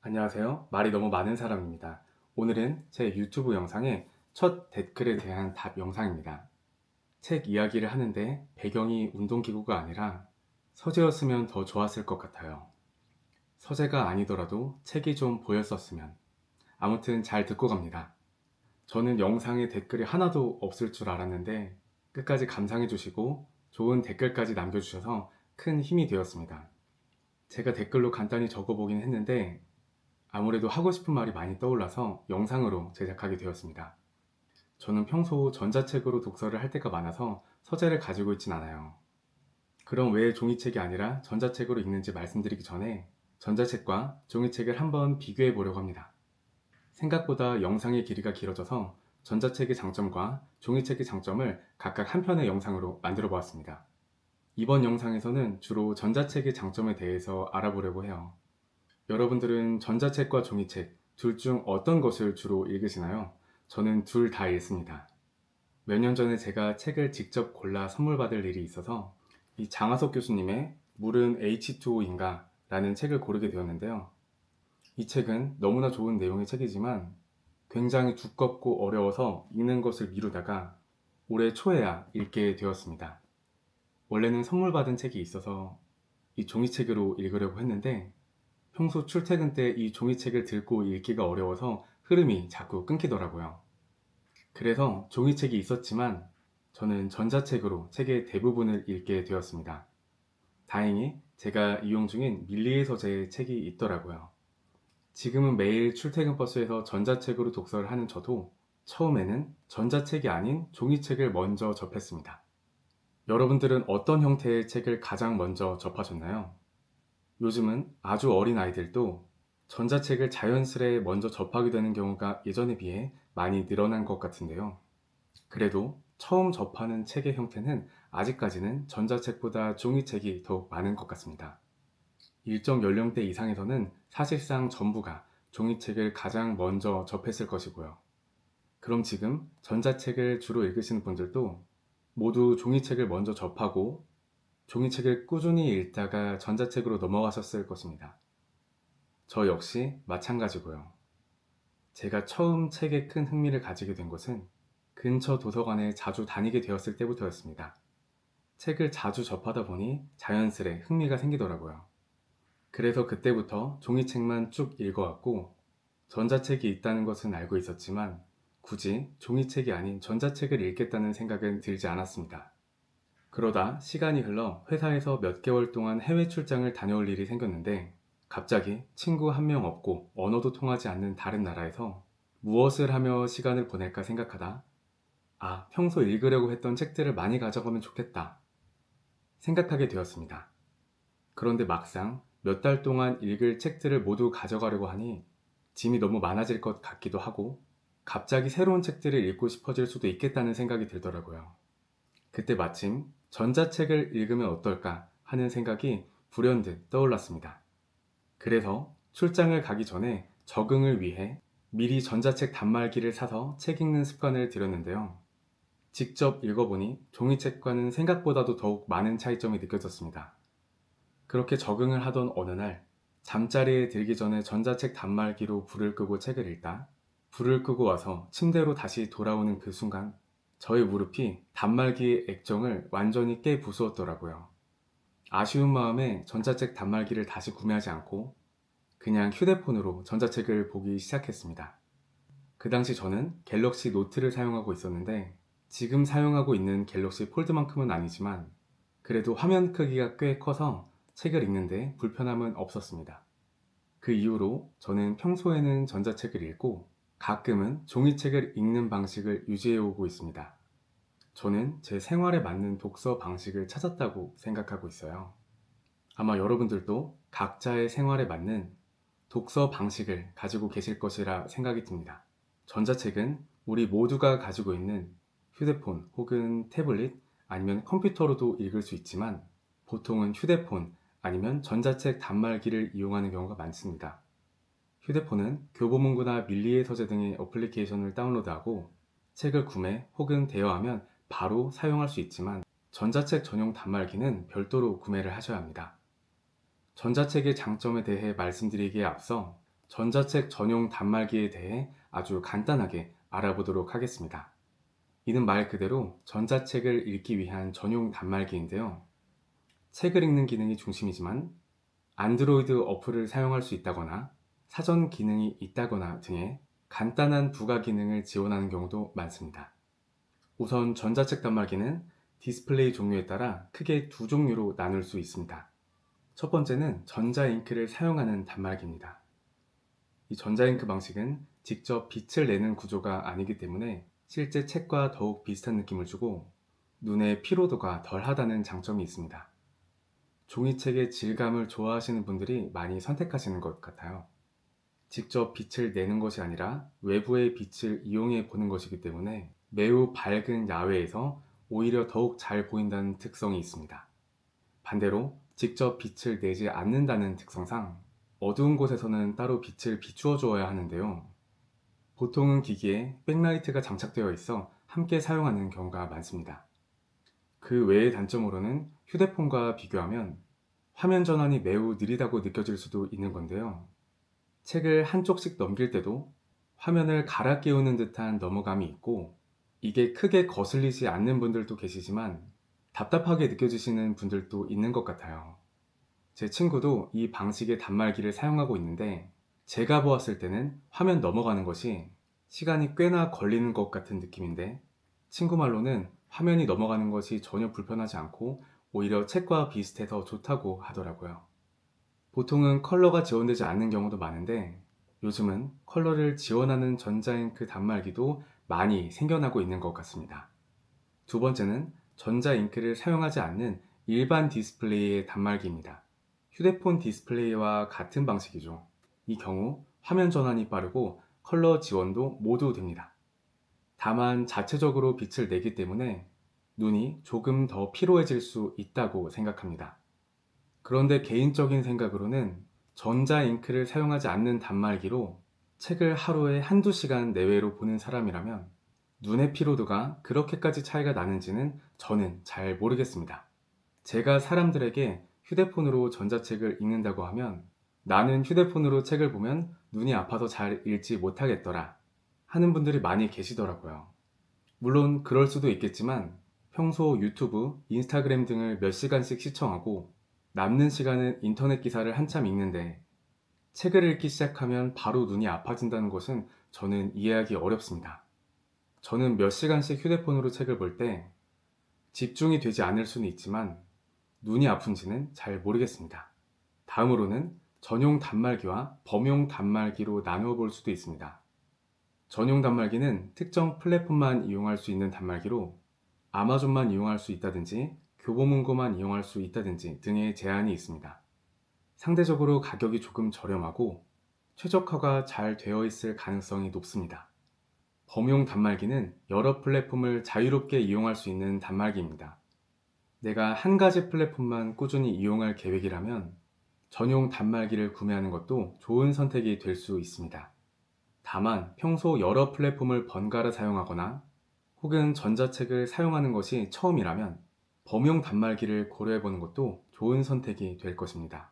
안녕하세요. 말이 너무 많은 사람입니다. 오늘은 제 유튜브 영상의 첫 댓글에 대한 답 영상입니다. 책 이야기를 하는데 배경이 운동기구가 아니라 서재였으면 더 좋았을 것 같아요. 서재가 아니더라도 책이 좀 보였었으면. 아무튼 잘 듣고 갑니다. 저는 영상에 댓글이 하나도 없을 줄 알았는데 끝까지 감상해 주시고 좋은 댓글까지 남겨주셔서 큰 힘이 되었습니다. 제가 댓글로 간단히 적어보긴 했는데 아무래도 하고 싶은 말이 많이 떠올라서 영상으로 제작하게 되었습니다. 저는 평소 전자책으로 독서를 할 때가 많아서 서재를 가지고 있진 않아요. 그럼 왜 종이책이 아니라 전자책으로 읽는지 말씀드리기 전에 전자책과 종이책을 한번 비교해 보려고 합니다. 생각보다 영상의 길이가 길어져서 전자책의 장점과 종이책의 장점을 각각 한 편의 영상으로 만들어 보았습니다. 이번 영상에서는 주로 전자책의 장점에 대해서 알아보려고 해요. 여러분들은 전자책과 종이책 둘 중 어떤 것을 주로 읽으시나요? 저는 둘 다 읽습니다. 몇 년 전에 제가 책을 직접 골라 선물 받을 일이 있어서 이 장하석 교수님의 물은 H2O인가? 라는 책을 고르게 되었는데요. 이 책은 너무나 좋은 내용의 책이지만 굉장히 두껍고 어려워서 읽는 것을 미루다가 올해 초에야 읽게 되었습니다. 원래는 선물 받은 책이 있어서 이 종이책으로 읽으려고 했는데 평소 출퇴근 때 이 종이책을 들고 읽기가 어려워서 흐름이 자꾸 끊기더라고요. 그래서 종이책이 있었지만 저는 전자책으로 책의 대부분을 읽게 되었습니다. 다행히 제가 이용 중인 밀리의 서재의 책이 있더라고요. 지금은 매일 출퇴근 버스에서 전자책으로 독서를 하는 저도 처음에는 전자책이 아닌 종이책을 먼저 접했습니다. 여러분들은 어떤 형태의 책을 가장 먼저 접하셨나요? 요즘은 아주 어린 아이들도 전자책을 자연스레 먼저 접하게 되는 경우가 예전에 비해 많이 늘어난 것 같은데요. 그래도 처음 접하는 책의 형태는 아직까지는 전자책보다 종이책이 더욱 많은 것 같습니다. 일정 연령대 이상에서는 사실상 전부가 종이책을 가장 먼저 접했을 것이고요. 그럼 지금 전자책을 주로 읽으시는 분들도 모두 종이책을 먼저 접하고 종이책을 꾸준히 읽다가 전자책으로 넘어가셨을 것입니다. 저 역시 마찬가지고요. 제가 처음 책에 큰 흥미를 가지게 된 것은 근처 도서관에 자주 다니게 되었을 때부터였습니다. 책을 자주 접하다 보니 자연스레 흥미가 생기더라고요. 그래서 그때부터 종이책만 쭉 읽어왔고 전자책이 있다는 것은 알고 있었지만 굳이 종이책이 아닌 전자책을 읽겠다는 생각은 들지 않았습니다. 그러다 시간이 흘러 회사에서 몇 개월 동안 해외 출장을 다녀올 일이 생겼는데 갑자기 친구 한 명 없고 언어도 통하지 않는 다른 나라에서 무엇을 하며 시간을 보낼까 생각하다 평소 읽으려고 했던 책들을 많이 가져가면 좋겠다 생각하게 되었습니다. 그런데 막상 몇 달 동안 읽을 책들을 모두 가져가려고 하니 짐이 너무 많아질 것 같기도 하고 갑자기 새로운 책들을 읽고 싶어질 수도 있겠다는 생각이 들더라고요. 그때 마침 전자책을 읽으면 어떨까 하는 생각이 불현듯 떠올랐습니다. 그래서 출장을 가기 전에 적응을 위해 미리 전자책 단말기를 사서 책 읽는 습관을 들였는데요. 직접 읽어보니 종이책과는 생각보다도 더욱 많은 차이점이 느껴졌습니다. 그렇게 적응을 하던 어느 날 잠자리에 들기 전에 전자책 단말기로 불을 끄고 책을 읽다 불을 끄고 와서 침대로 다시 돌아오는 그 순간 저의 무릎이 단말기의 액정을 완전히 깨 부수었더라고요. 아쉬운 마음에 전자책 단말기를 다시 구매하지 않고 그냥 휴대폰으로 전자책을 보기 시작했습니다. 그 당시 저는 갤럭시 노트를 사용하고 있었는데 지금 사용하고 있는 갤럭시 폴드만큼은 아니지만 그래도 화면 크기가 꽤 커서 책을 읽는데 불편함은 없었습니다. 그 이후로 저는 평소에는 전자책을 읽고 가끔은 종이책을 읽는 방식을 유지해 오고 있습니다. 저는 제 생활에 맞는 독서 방식을 찾았다고 생각하고 있어요. 아마 여러분들도 각자의 생활에 맞는 독서 방식을 가지고 계실 것이라 생각이 듭니다. 전자책은 우리 모두가 가지고 있는 휴대폰 혹은 태블릿 아니면 컴퓨터로도 읽을 수 있지만 보통은 휴대폰 아니면 전자책 단말기를 이용하는 경우가 많습니다. 휴대폰은 교보문고나 밀리의 서재 등의 어플리케이션을 다운로드하고 책을 구매 혹은 대여하면 바로 사용할 수 있지만 전자책 전용 단말기는 별도로 구매를 하셔야 합니다. 전자책의 장점에 대해 말씀드리기에 앞서 전자책 전용 단말기에 대해 아주 간단하게 알아보도록 하겠습니다. 이는 말 그대로 전자책을 읽기 위한 전용 단말기인데요. 책을 읽는 기능이 중심이지만 안드로이드 어플을 사용할 수 있다거나 사전 기능이 있다거나 등의 간단한 부가 기능을 지원하는 경우도 많습니다. 우선 전자책 단말기는 디스플레이 종류에 따라 크게 두 종류로 나눌 수 있습니다. 첫 번째는 전자잉크를 사용하는 단말기입니다. 이 전자잉크 방식은 직접 빛을 내는 구조가 아니기 때문에 실제 책과 더욱 비슷한 느낌을 주고 눈의 피로도가 덜하다는 장점이 있습니다. 종이책의 질감을 좋아하시는 분들이 많이 선택하시는 것 같아요. 직접 빛을 내는 것이 아니라 외부의 빛을 이용해 보는 것이기 때문에 매우 밝은 야외에서 오히려 더욱 잘 보인다는 특성이 있습니다. 반대로 직접 빛을 내지 않는다는 특성상 어두운 곳에서는 따로 빛을 비추어 주어야 하는데요. 보통은 기기에 백라이트가 장착되어 있어 함께 사용하는 경우가 많습니다. 그 외의 단점으로는 휴대폰과 비교하면 화면 전환이 매우 느리다고 느껴질 수도 있는 건데요. 책을 한쪽씩 넘길 때도 화면을 갈아 끼우는 듯한 넘어감이 있고 이게 크게 거슬리지 않는 분들도 계시지만 답답하게 느껴지시는 분들도 있는 것 같아요. 제 친구도 이 방식의 단말기를 사용하고 있는데 제가 보았을 때는 화면 넘어가는 것이 시간이 꽤나 걸리는 것 같은 느낌인데 친구 말로는 화면이 넘어가는 것이 전혀 불편하지 않고 오히려 책과 비슷해서 좋다고 하더라고요. 보통은 컬러가 지원되지 않는 경우도 많은데 요즘은 컬러를 지원하는 전자잉크 단말기도 많이 생겨나고 있는 것 같습니다. 두 번째는 전자잉크를 사용하지 않는 일반 디스플레이의 단말기입니다. 휴대폰 디스플레이와 같은 방식이죠. 이 경우 화면 전환이 빠르고 컬러 지원도 모두 됩니다. 다만 자체적으로 빛을 내기 때문에 눈이 조금 더 피로해질 수 있다고 생각합니다. 그런데 개인적인 생각으로는 전자잉크를 사용하지 않는 단말기로 책을 하루에 한두 시간 내외로 보는 사람이라면 눈의 피로도가 그렇게까지 차이가 나는지는 저는 잘 모르겠습니다. 제가 사람들에게 휴대폰으로 전자책을 읽는다고 하면 나는 휴대폰으로 책을 보면 눈이 아파서 잘 읽지 못하겠더라 하는 분들이 많이 계시더라고요. 물론 그럴 수도 있겠지만 평소 유튜브, 인스타그램 등을 몇 시간씩 시청하고 남는 시간은 인터넷 기사를 한참 읽는데 책을 읽기 시작하면 바로 눈이 아파진다는 것은 저는 이해하기 어렵습니다. 저는 몇 시간씩 휴대폰으로 책을 볼 때 집중이 되지 않을 수는 있지만 눈이 아픈지는 잘 모르겠습니다. 다음으로는 전용 단말기와 범용 단말기로 나누어 볼 수도 있습니다. 전용 단말기는 특정 플랫폼만 이용할 수 있는 단말기로 아마존만 이용할 수 있다든지 교보문고만 이용할 수 있다든지 등의 제한이 있습니다. 상대적으로 가격이 조금 저렴하고 최적화가 잘 되어 있을 가능성이 높습니다. 범용 단말기는 여러 플랫폼을 자유롭게 이용할 수 있는 단말기입니다. 내가 한 가지 플랫폼만 꾸준히 이용할 계획이라면 전용 단말기를 구매하는 것도 좋은 선택이 될 수 있습니다. 다만 평소 여러 플랫폼을 번갈아 사용하거나 혹은 전자책을 사용하는 것이 처음이라면 범용 단말기를 고려해보는 것도 좋은 선택이 될 것입니다.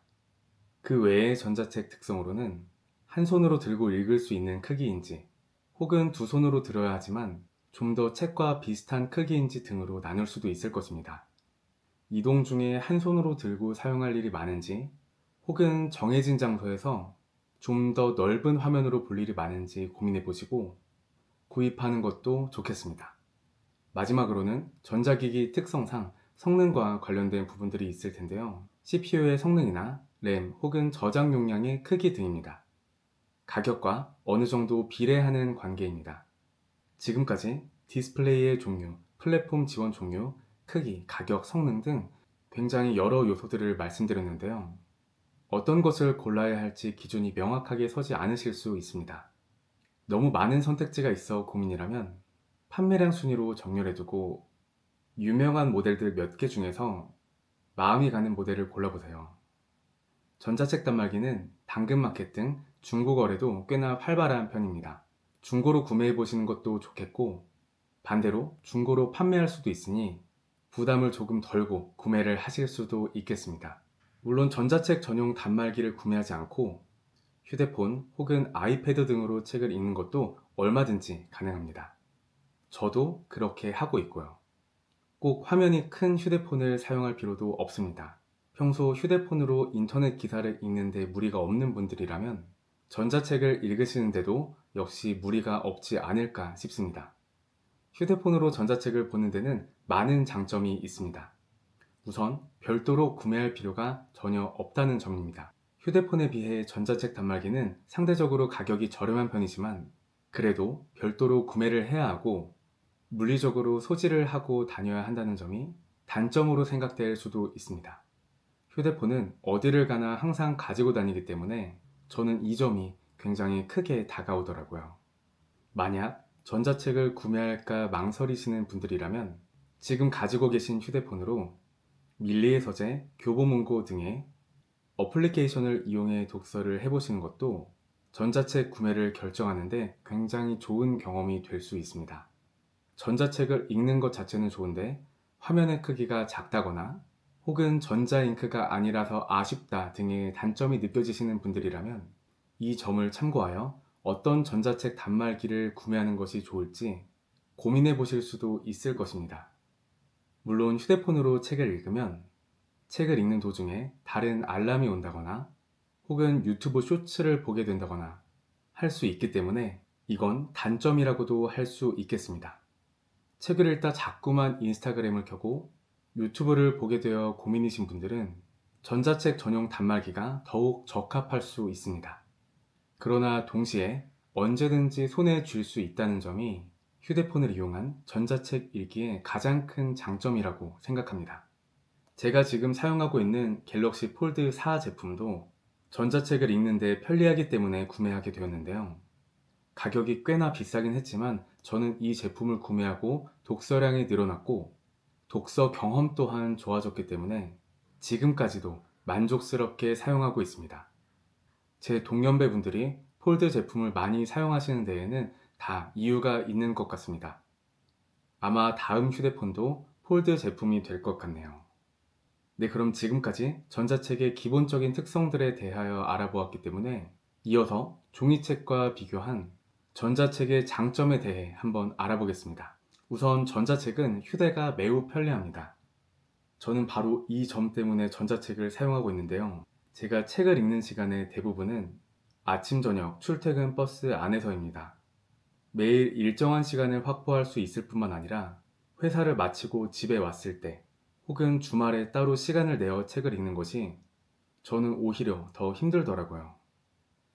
그 외의 전자책 특성으로는 한 손으로 들고 읽을 수 있는 크기인지 혹은 두 손으로 들어야 하지만 좀 더 책과 비슷한 크기인지 등으로 나눌 수도 있을 것입니다. 이동 중에 한 손으로 들고 사용할 일이 많은지 혹은 정해진 장소에서 좀 더 넓은 화면으로 볼 일이 많은지 고민해 보시고 구입하는 것도 좋겠습니다. 마지막으로는 전자기기 특성상 성능과 관련된 부분들이 있을 텐데요. CPU의 성능이나 램 혹은 저장 용량의 크기 등입니다. 가격과 어느 정도 비례하는 관계입니다. 지금까지 디스플레이의 종류, 플랫폼 지원 종류, 크기, 가격, 성능 등 굉장히 여러 요소들을 말씀드렸는데요. 어떤 것을 골라야 할지 기준이 명확하게 서지 않으실 수 있습니다. 너무 많은 선택지가 있어 고민이라면 판매량 순위로 정렬해두고 유명한 모델들 몇 개 중에서 마음이 가는 모델을 골라보세요. 전자책 단말기는 당근마켓 등 중고 거래도 꽤나 활발한 편입니다. 중고로 구매해 보시는 것도 좋겠고 반대로 중고로 판매할 수도 있으니 부담을 조금 덜고 구매를 하실 수도 있겠습니다. 물론 전자책 전용 단말기를 구매하지 않고 휴대폰 혹은 아이패드 등으로 책을 읽는 것도 얼마든지 가능합니다. 저도 그렇게 하고 있고요. 꼭 화면이 큰 휴대폰을 사용할 필요도 없습니다. 평소 휴대폰으로 인터넷 기사를 읽는데 무리가 없는 분들이라면 전자책을 읽으시는데도 역시 무리가 없지 않을까 싶습니다. 휴대폰으로 전자책을 보는 데는 많은 장점이 있습니다. 우선 별도로 구매할 필요가 전혀 없다는 점입니다. 휴대폰에 비해 전자책 단말기는 상대적으로 가격이 저렴한 편이지만 그래도 별도로 구매를 해야 하고 물리적으로 소지를 하고 다녀야 한다는 점이 단점으로 생각될 수도 있습니다. 휴대폰은 어디를 가나 항상 가지고 다니기 때문에 저는 이 점이 굉장히 크게 다가오더라고요. 만약 전자책을 구매할까 망설이시는 분들이라면 지금 가지고 계신 휴대폰으로 밀리의 서재, 교보문고 등의 어플리케이션을 이용해 독서를 해보시는 것도 전자책 구매를 결정하는데 굉장히 좋은 경험이 될 수 있습니다. 전자책을 읽는 것 자체는 좋은데 화면의 크기가 작다거나 혹은 전자잉크가 아니라서 아쉽다 등의 단점이 느껴지시는 분들이라면 이 점을 참고하여 어떤 전자책 단말기를 구매하는 것이 좋을지 고민해 보실 수도 있을 것입니다. 물론 휴대폰으로 책을 읽으면 책을 읽는 도중에 다른 알람이 온다거나 혹은 유튜브 쇼츠를 보게 된다거나 할 수 있기 때문에 이건 단점이라고도 할 수 있겠습니다. 책을 읽다 자꾸만 인스타그램을 켜고 유튜브를 보게 되어 고민이신 분들은 전자책 전용 단말기가 더욱 적합할 수 있습니다. 그러나 동시에 언제든지 손에 쥘 수 있다는 점이 휴대폰을 이용한 전자책 읽기의 가장 큰 장점이라고 생각합니다. 제가 지금 사용하고 있는 갤럭시 폴드 4 제품도 전자책을 읽는데 편리하기 때문에 구매하게 되었는데요. 가격이 꽤나 비싸긴 했지만 저는 이 제품을 구매하고 독서량이 늘어났고 독서 경험 또한 좋아졌기 때문에 지금까지도 만족스럽게 사용하고 있습니다. 제 동년배 분들이 폴드 제품을 많이 사용하시는 데에는 다 이유가 있는 것 같습니다. 아마 다음 휴대폰도 폴드 제품이 될 것 같네요. 네, 그럼 지금까지 전자책의 기본적인 특성들에 대하여 알아보았기 때문에 이어서 종이책과 비교한 전자책의 장점에 대해 한번 알아보겠습니다. 우선 전자책은 휴대가 매우 편리합니다. 저는 바로 이 점 때문에 전자책을 사용하고 있는데요. 제가 책을 읽는 시간의 대부분은 아침, 저녁, 출퇴근 버스 안에서입니다. 매일 일정한 시간을 확보할 수 있을 뿐만 아니라 회사를 마치고 집에 왔을 때 혹은 주말에 따로 시간을 내어 책을 읽는 것이 저는 오히려 더 힘들더라고요.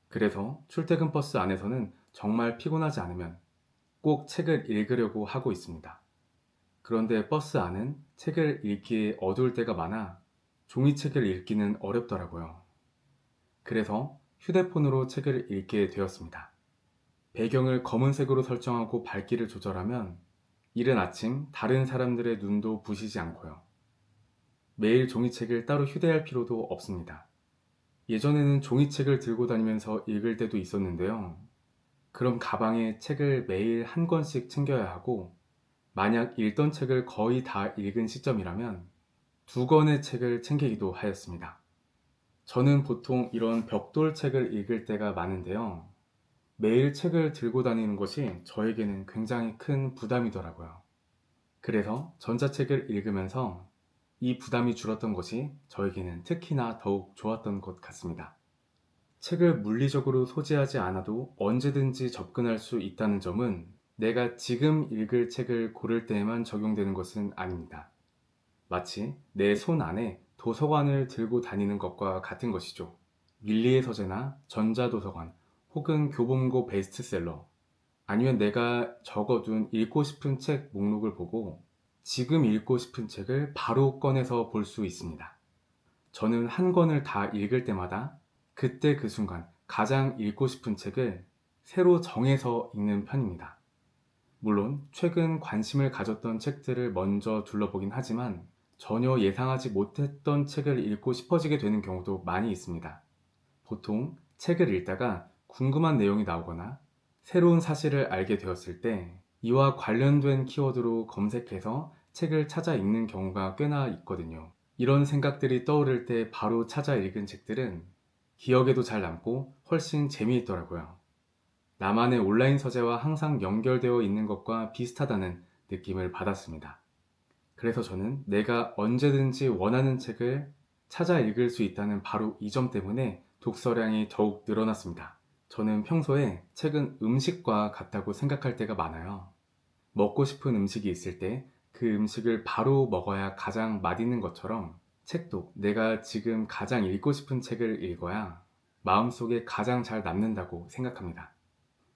그래서 출퇴근 버스 안에서는 정말 피곤하지 않으면 꼭 책을 읽으려고 하고 있습니다. 그런데 버스 안은 책을 읽기에 어두울 때가 많아 종이책을 읽기는 어렵더라고요. 그래서 휴대폰으로 책을 읽게 되었습니다. 배경을 검은색으로 설정하고 밝기를 조절하면 이른 아침 다른 사람들의 눈도 부시지 않고요. 매일 종이책을 따로 휴대할 필요도 없습니다. 예전에는 종이책을 들고 다니면서 읽을 때도 있었는데요. 그럼 가방에 책을 매일 한 권씩 챙겨야 하고 만약 읽던 책을 거의 다 읽은 시점이라면 두 권의 책을 챙기기도 하였습니다. 저는 보통 이런 벽돌 책을 읽을 때가 많은데요. 매일 책을 들고 다니는 것이 저에게는 굉장히 큰 부담이더라고요. 그래서 전자책을 읽으면서 이 부담이 줄었던 것이 저에게는 특히나 더욱 좋았던 것 같습니다. 책을 물리적으로 소지하지 않아도 언제든지 접근할 수 있다는 점은 내가 지금 읽을 책을 고를 때에만 적용되는 것은 아닙니다. 마치 내 손 안에 도서관을 들고 다니는 것과 같은 것이죠. 밀리의 서재나 전자도서관 혹은 교보문고 베스트셀러 아니면 내가 적어둔 읽고 싶은 책 목록을 보고 지금 읽고 싶은 책을 바로 꺼내서 볼 수 있습니다. 저는 한 권을 다 읽을 때마다 그때 그 순간 가장 읽고 싶은 책을 새로 정해서 읽는 편입니다. 물론 최근 관심을 가졌던 책들을 먼저 둘러보긴 하지만 전혀 예상하지 못했던 책을 읽고 싶어지게 되는 경우도 많이 있습니다. 보통 책을 읽다가 궁금한 내용이 나오거나 새로운 사실을 알게 되었을 때 이와 관련된 키워드로 검색해서 책을 찾아 읽는 경우가 꽤나 있거든요. 이런 생각들이 떠오를 때 바로 찾아 읽은 책들은 기억에도 잘 남고 훨씬 재미있더라고요. 나만의 온라인 서재와 항상 연결되어 있는 것과 비슷하다는 느낌을 받았습니다. 그래서 저는 내가 언제든지 원하는 책을 찾아 읽을 수 있다는 바로 이 점 때문에 독서량이 더욱 늘어났습니다. 저는 평소에 책은 음식과 같다고 생각할 때가 많아요. 먹고 싶은 음식이 있을 때 그 음식을 바로 먹어야 가장 맛있는 것처럼 책도 내가 지금 가장 읽고 싶은 책을 읽어야 마음속에 가장 잘 남는다고 생각합니다.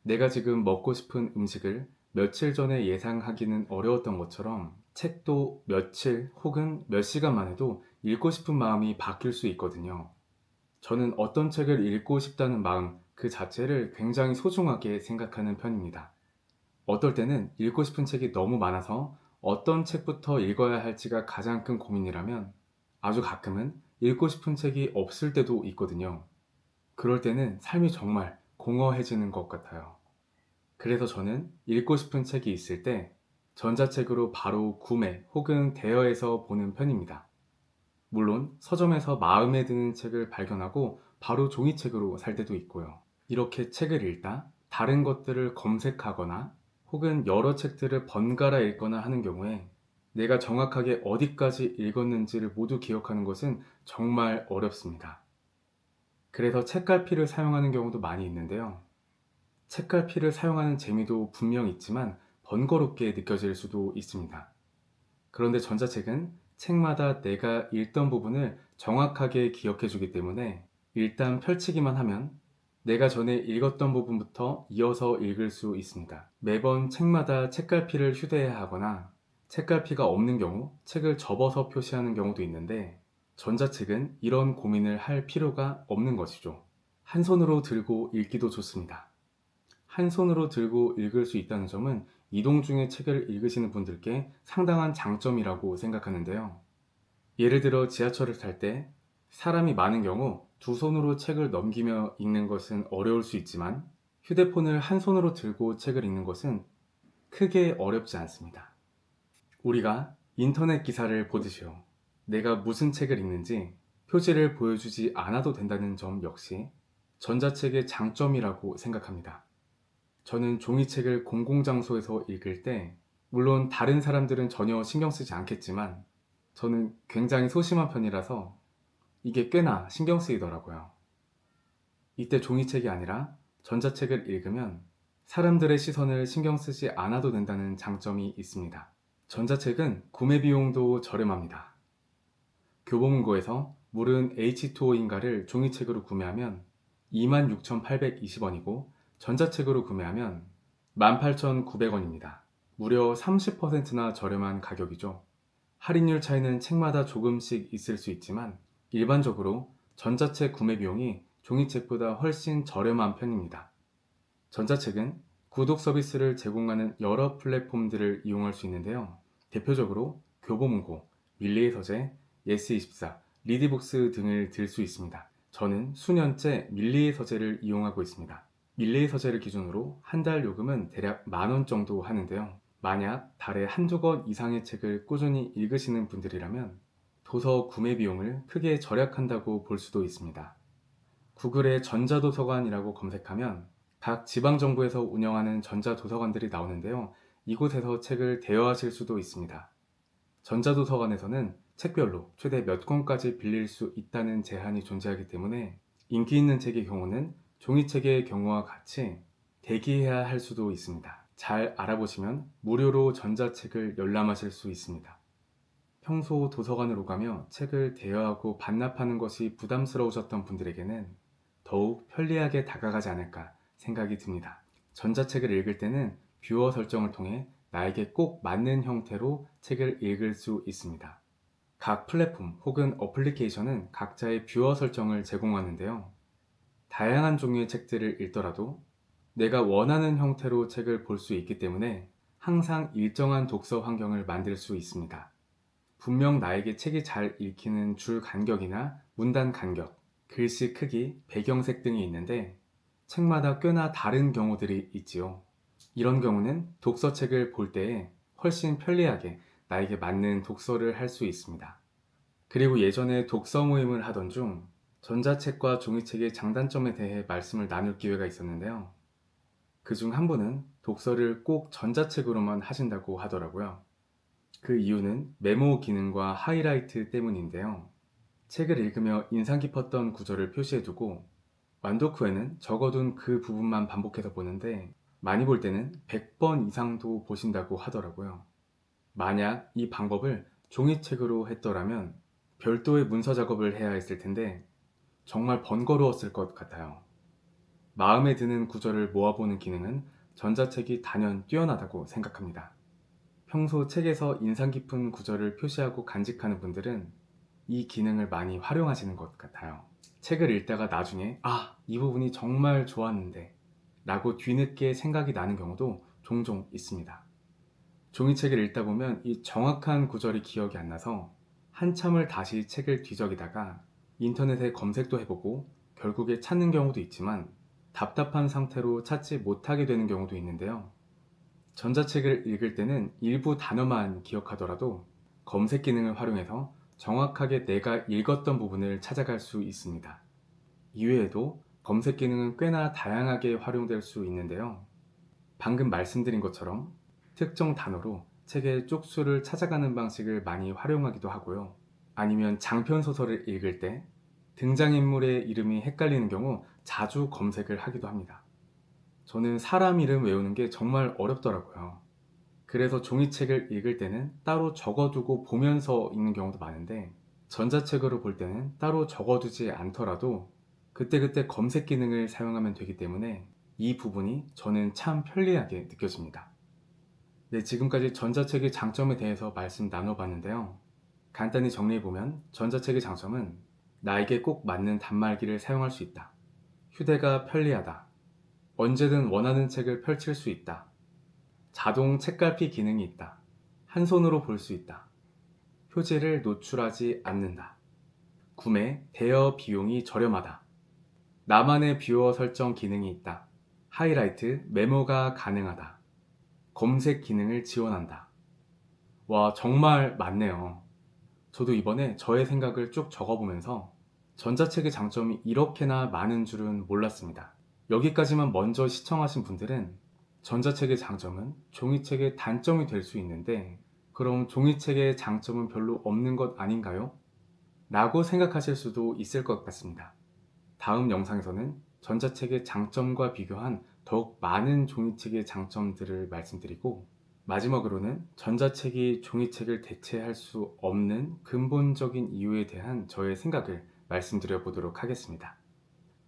내가 지금 먹고 싶은 음식을 며칠 전에 예상하기는 어려웠던 것처럼 책도 며칠 혹은 몇 시간만 해도 읽고 싶은 마음이 바뀔 수 있거든요. 저는 어떤 책을 읽고 싶다는 마음 그 자체를 굉장히 소중하게 생각하는 편입니다. 어떨 때는 읽고 싶은 책이 너무 많아서 어떤 책부터 읽어야 할지가 가장 큰 고민이라면 아주 가끔은 읽고 싶은 책이 없을 때도 있거든요. 그럴 때는 삶이 정말 공허해지는 것 같아요. 그래서 저는 읽고 싶은 책이 있을 때 전자책으로 바로 구매 혹은 대여해서 보는 편입니다. 물론 서점에서 마음에 드는 책을 발견하고 바로 종이책으로 살 때도 있고요. 이렇게 책을 읽다 다른 것들을 검색하거나 혹은 여러 책들을 번갈아 읽거나 하는 경우에 내가 정확하게 어디까지 읽었는지를 모두 기억하는 것은 정말 어렵습니다. 그래서 책갈피를 사용하는 경우도 많이 있는데요. 책갈피를 사용하는 재미도 분명 있지만 번거롭게 느껴질 수도 있습니다. 그런데 전자책은 책마다 내가 읽던 부분을 정확하게 기억해 주기 때문에 일단 펼치기만 하면 내가 전에 읽었던 부분부터 이어서 읽을 수 있습니다. 매번 책마다 책갈피를 휴대해야 하거나 책갈피가 없는 경우 책을 접어서 표시하는 경우도 있는데 전자책은 이런 고민을 할 필요가 없는 것이죠. 한 손으로 들고 읽기도 좋습니다. 한 손으로 들고 읽을 수 있다는 점은 이동 중에 책을 읽으시는 분들께 상당한 장점이라고 생각하는데요. 예를 들어 지하철을 탈 때 사람이 많은 경우 두 손으로 책을 넘기며 읽는 것은 어려울 수 있지만 휴대폰을 한 손으로 들고 책을 읽는 것은 크게 어렵지 않습니다. 우리가 인터넷 기사를 보듯이요. 내가 무슨 책을 읽는지 표지를 보여주지 않아도 된다는 점 역시 전자책의 장점이라고 생각합니다. 저는 종이책을 공공장소에서 읽을 때, 물론 다른 사람들은 전혀 신경 쓰지 않겠지만, 저는 굉장히 소심한 편이라서 이게 꽤나 신경 쓰이더라고요. 이때 종이책이 아니라 전자책을 읽으면 사람들의 시선을 신경 쓰지 않아도 된다는 장점이 있습니다. 전자책은 구매 비용도 저렴합니다. 교보문고에서 물은 H2O인가를 종이책으로 구매하면 26,820원이고 전자책으로 구매하면 18,900원입니다. 무려 30%나 저렴한 가격이죠. 할인율 차이는 책마다 조금씩 있을 수 있지만 일반적으로 전자책 구매 비용이 종이책보다 훨씬 저렴한 편입니다. 전자책은 구독 서비스를 제공하는 여러 플랫폼들을 이용할 수 있는데요. 대표적으로 교보문고, 밀리의 서재, 예스24, 리디북스 등을 들 수 있습니다. 저는 수년째 밀리의 서재를 이용하고 있습니다. 밀리의 서재를 기준으로 한 달 요금은 대략 10,000원 정도 하는데요. 만약 달에 한두 권 이상의 책을 꾸준히 읽으시는 분들이라면 도서 구매 비용을 크게 절약한다고 볼 수도 있습니다. 구글에 전자도서관이라고 검색하면 각 지방정부에서 운영하는 전자도서관들이 나오는데요. 이곳에서 책을 대여하실 수도 있습니다. 전자도서관에서는 책별로 최대 몇 권까지 빌릴 수 있다는 제한이 존재하기 때문에 인기 있는 책의 경우는 종이책의 경우와 같이 대기해야 할 수도 있습니다. 잘 알아보시면 무료로 전자책을 열람하실 수 있습니다. 평소 도서관으로 가며 책을 대여하고 반납하는 것이 부담스러우셨던 분들에게는 더욱 편리하게 다가가지 않을까 생각이 듭니다. 전자책을 읽을 때는 뷰어 설정을 통해 나에게 꼭 맞는 형태로 책을 읽을 수 있습니다. 각 플랫폼 혹은 어플리케이션은 각자의 뷰어 설정을 제공하는데요. 다양한 종류의 책들을 읽더라도 내가 원하는 형태로 책을 볼 수 있기 때문에 항상 일정한 독서 환경을 만들 수 있습니다. 분명 나에게 책이 잘 읽히는 줄 간격이나 문단 간격, 글씨 크기, 배경색 등이 있는데 책마다 꽤나 다른 경우들이 있지요. 이런 경우는 독서책을 볼 때에 훨씬 편리하게 나에게 맞는 독서를 할 수 있습니다. 그리고 예전에 독서 모임을 하던 중 전자책과 종이책의 장단점에 대해 말씀을 나눌 기회가 있었는데요. 그중 한 분은 독서를 꼭 전자책으로만 하신다고 하더라고요. 그 이유는 메모 기능과 하이라이트 때문인데요. 책을 읽으며 인상 깊었던 구절을 표시해두고 완독 후에는 적어둔 그 부분만 반복해서 보는데 많이 볼 때는 100번 이상도 보신다고 하더라고요. 만약 이 방법을 종이책으로 했더라면 별도의 문서 작업을 해야 했을 텐데 정말 번거로웠을 것 같아요. 마음에 드는 구절을 모아보는 기능은 전자책이 단연 뛰어나다고 생각합니다. 평소 책에서 인상 깊은 구절을 표시하고 간직하는 분들은 이 기능을 많이 활용하시는 것 같아요. 책을 읽다가 나중에 이 부분이 정말 좋았는데 라고 뒤늦게 생각이 나는 경우도 종종 있습니다. 종이책을 읽다 보면 이 정확한 구절이 기억이 안 나서 한참을 다시 책을 뒤적이다가 인터넷에 검색도 해보고 결국에 찾는 경우도 있지만 답답한 상태로 찾지 못하게 되는 경우도 있는데요. 전자책을 읽을 때는 일부 단어만 기억하더라도 검색 기능을 활용해서 정확하게 내가 읽었던 부분을 찾아갈 수 있습니다. 이외에도 검색 기능은 꽤나 다양하게 활용될 수 있는데요. 방금 말씀드린 것처럼 특정 단어로 책의 쪽수를 찾아가는 방식을 많이 활용하기도 하고요. 아니면 장편 소설을 읽을 때 등장인물의 이름이 헷갈리는 경우 자주 검색을 하기도 합니다. 저는 사람 이름 외우는 게 정말 어렵더라고요. 그래서 종이책을 읽을 때는 따로 적어두고 보면서 읽는 경우도 많은데 전자책으로 볼 때는 따로 적어두지 않더라도 그때그때 검색 기능을 사용하면 되기 때문에 이 부분이 저는 참 편리하게 느껴집니다. 네, 지금까지 전자책의 장점에 대해서 말씀 나눠봤는데요. 간단히 정리해보면 전자책의 장점은 나에게 꼭 맞는 단말기를 사용할 수 있다. 휴대가 편리하다. 언제든 원하는 책을 펼칠 수 있다. 자동 책갈피 기능이 있다. 한 손으로 볼 수 있다. 표지를 노출하지 않는다. 구매, 대여 비용이 저렴하다. 나만의 뷰어 설정 기능이 있다. 하이라이트, 메모가 가능하다. 검색 기능을 지원한다. 와, 정말 많네요. 저도 이번에 저의 생각을 쭉 적어보면서 전자책의 장점이 이렇게나 많은 줄은 몰랐습니다. 여기까지만 먼저 시청하신 분들은 전자책의 장점은 종이책의 단점이 될 수 있는데 그럼 종이책의 장점은 별로 없는 것 아닌가요? 라고 생각하실 수도 있을 것 같습니다. 다음 영상에서는 전자책의 장점과 비교한 더욱 많은 종이책의 장점들을 말씀드리고 마지막으로는 전자책이 종이책을 대체할 수 없는 근본적인 이유에 대한 저의 생각을 말씀드려 보도록 하겠습니다.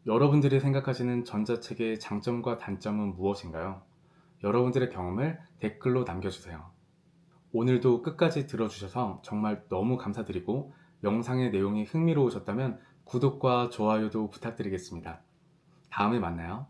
여러분들이 생각하시는 전자책의 장점과 단점은 무엇인가요? 여러분들의 경험을 댓글로 남겨주세요. 오늘도 끝까지 들어주셔서 정말 너무 감사드리고 영상의 내용이 흥미로우셨다면 구독과 좋아요도 부탁드리겠습니다. 다음에 만나요.